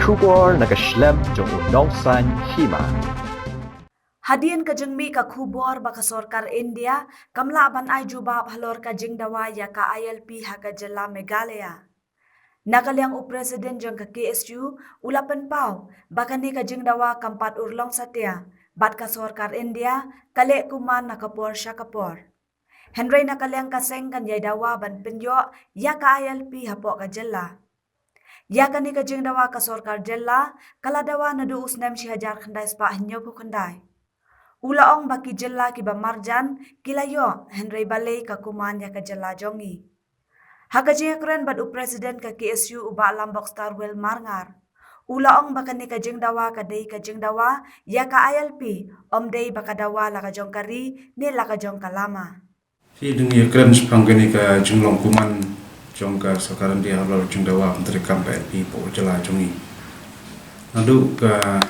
kubor nakaslem jong unongsan hima. Hadian kajengmi ka khubor baka sorkar India kamla ban ay jubab halor ka jingdawa ya ka ILP haka jela Meghalaya. Nakalyang u president jong ka KSU ulapan pau baka ni ka jingdawa kampat urlong satya bat ka sorkar India kale kuman nakapor siya kapor. Henry nakalyang kaseng kan yay dawa ban penyo ya ka ILP hapo ka jela. Ya ka ni ka jingdawa ka sorkar jela kala dawa na duus nem si hajar khandai spa hinyo pu khandai. Ulaong baki jela ki ba marjan kilayo Henry Balay ka kuman ya ka jela jongi. Haka keren bad u president ka KSU uba lambok Starwell Marngar. Ulaong baka ni ka jingdawa ka day ka jingdawa ya ka ILP om day baka dawa la ka jong kari ni la ka jong kalama. Si dengi keren sepanggani ka jinglong kuman jong ka sekarang dia halal jingdawa menteri kampa LP po jela jongi. Nadu ka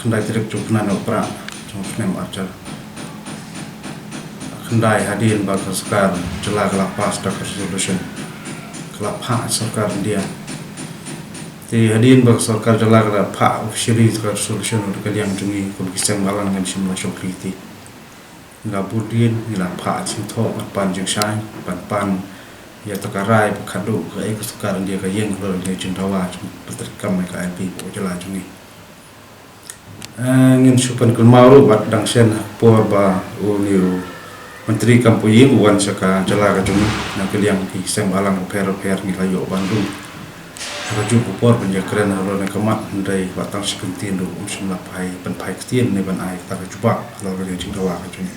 kendai tidak cukup opera jong nem ajar. Kendai hadirin bagi sekar jela kelapas dak resolution kelapa sekar dia. Di hadirin bagi sekar jela kelapa officially resolution untuk kalian jongi komisien malang yang simula syukriti. Ngabudin ngilapa cinta pan jeng sai pan ya takarai kadu ke sekar dia ke yang halal dia jingdawa berterkam ka LP po jela jongi. Ngin supan kelmaru bat dang sen por ba uniu menteri kampuying wan saka jala ka jumi na kaliang ki sem alang per ni layo Bandung raju por penjakren halo na kamat ndai batang sekuntin do semla pai penpai ktien ne ban ai ta ka juba halo ka jing dawa ka jumi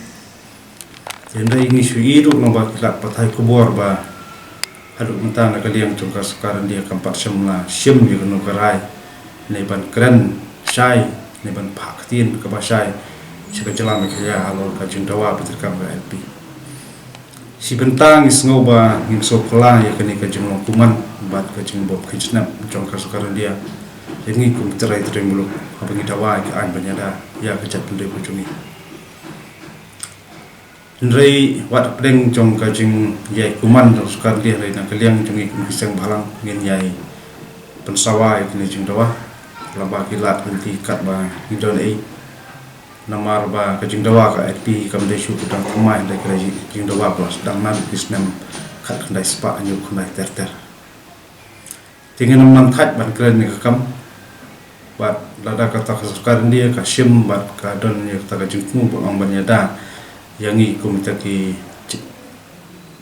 ndai ni sui do no ba kilat patai kubor ba hadu mentang na kaliang tungka sekarang dia kampat semla sim ni kono karai ne ban kren sai ne ban paktin ke basai sika jela Meghalaya halo ka jingdawa berterkam ka LP si bentang isngoba ngin sokla ya kini ka jinglong kuman bat ka jingbob kijnap jong ka sekarang dia yengi kum terai mulu apa ngidawa ki an banyada ya kejat pendai bujungi ndrei wat pedeng jong ka jing yai kuman jong sekarang dia lai na kaliang jongi kum kisang balang ngin yai pensawa ya kini jingdawa lamba kilat nanti kat ba hidon ai namar ba ka jingdawa ka LP kam de shu kudang kumai dai ka jingdawa plus dang nan kisnem kat kandai spa anyu kunai ter tingin nam khat ban kren ni kam bat lada kata sekarang dia ka sim bat ka don ya ta ka jingku ba ang banyada yangi komite ki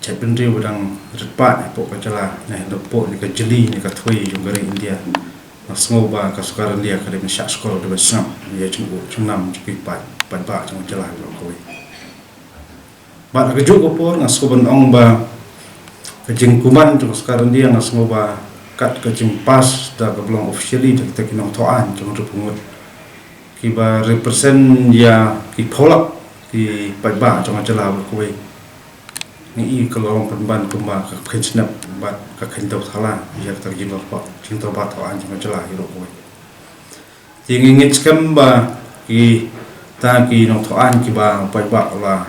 chapendri udang repat po ka jala nah dopo ni ka jeli ni ka thui jong gari India Nasngoba ka sekarang dia ka de syak sekolah de besam ya cunam cukup pan ba jong jalan lo koi ba ka jogo por ngaskoban ong ba kajing kuman jong sekarang dia nasngoba kat kajing pas da ka belum officially da kita kinong toan jong repungut ki ba represent ya ki polak ki pan ba jong jalan lo koi ni kalau penban kumba ka khenap bat ka khentau thala ya ta jingor pa jingto ba tho an jing jala hiro ko tingingit skam ba ki ta ki no tho an ki ba la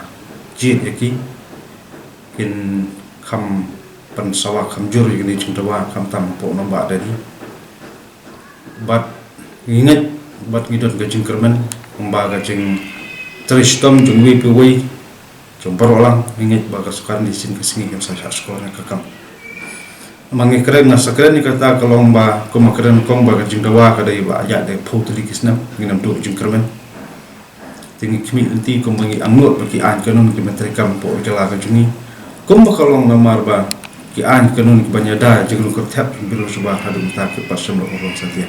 jit ki kin kham pan sawa kham jur ni jingto ba kham tam po no ba dari bat inget bat ngidot ga jing kermen kumba ga jing tristom jungwi piwi jumper orang ingat baga sekarang di sini kesini yang saya sekolah nak kam. Mangi keren nasa keren ni kata kalau mbak kumakeren kong baga jingdawa kada iba ajak dek putri kisnam nginam tu jingkermen. Tinggi kimi nanti kumangi angut bagi an kanun kementeri kampo jala kajungi. Kumba kalau namar ba ki an kanun banyada jinglung kertap bilu subah hadu tak pas semua orang saja.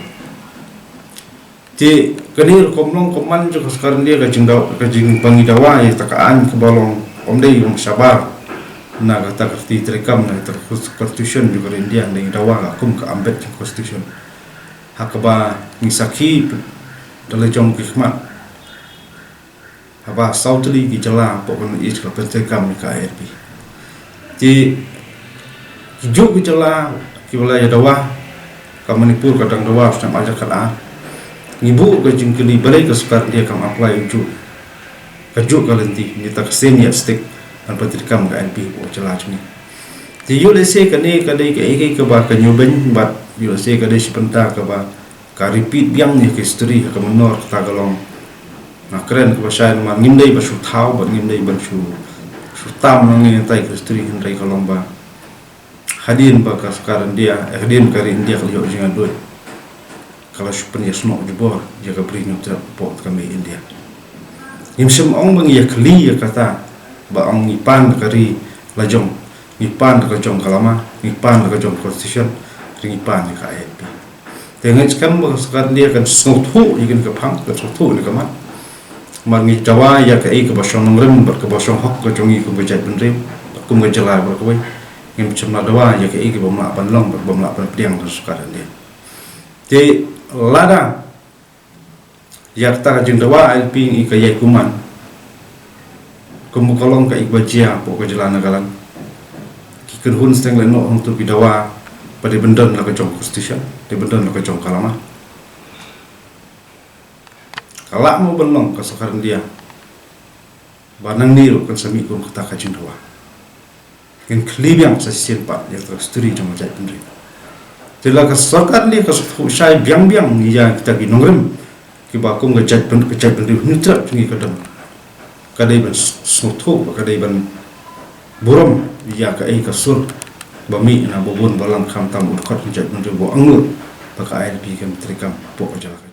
Di kenir komlong koman juga sekarang dia kajing pangidawa ya takaan kebalong omdei yang sabar na kata kerti terekam na constitution juga India dengan dawa akum ke ambet constitution hakaba misaki dalam jom hikmat haba sautli di jala pokon is ke terekam ka ARP di hijuk di jala ki wilayah dawa ka Manipur kadang dawa sama aja kala ibu ke jingkeli balai ke sekarang dia kam apply uju kajuk kalenti kita kesin ya stick dan petrikam ke LP po jela ni Ti USA kani kadai ke ba kanyuben bat USA kadai sipenta ke ba ka repeat biang ni ke history ka menor ta galong na keren ke bahasa man ngimdai ba su thau ba ngimdai ban su tam nang tai ke history hindai galong ba hadin ba ka sekarang dia hadin kari India kalau jangan doi kalau supaya semua jebor jaga beri nyota pot kami India imsem ong bang ya kli ya kata ba ong ipan kari lajong ipan ka jong kalama ipan ka jong constitution ipan ka AFP dengan skam ba sekarang dia kan snotu ikan ka phang ka snotu ni kamat mangi jawa ya ka ka basong ngrem ber ka basong hok ka jongi ku bejat benrim ku ngejala ber ko ngim chemna dawa ya ka ba ma ban long ber ma ban priang sekarang dia jadi lada yarta jeng dawa alping ika yai kuman kumukolong ka ikbajia po ka jalan nagalan kiken hun steng leno untuk bidawa pada bendon la ka jong constitution de bendon la ka jong kalama kalak mo belong ka sekarang dia banang niru kan sami kum kata ka jeng dawa kin klibiang sa simpa ya ka sturi jong jai pendri tela ka sarkar ni ka sai biang-biang ya kita ginongrem ki ba kum gajat pendri nutra tungi kadam kadai ban sotho kadai ban buram ya ka ai ka sur bami na bobon balang kham tam ukhat gajat pendri bo angur baka ai bi kam trikam po ka jala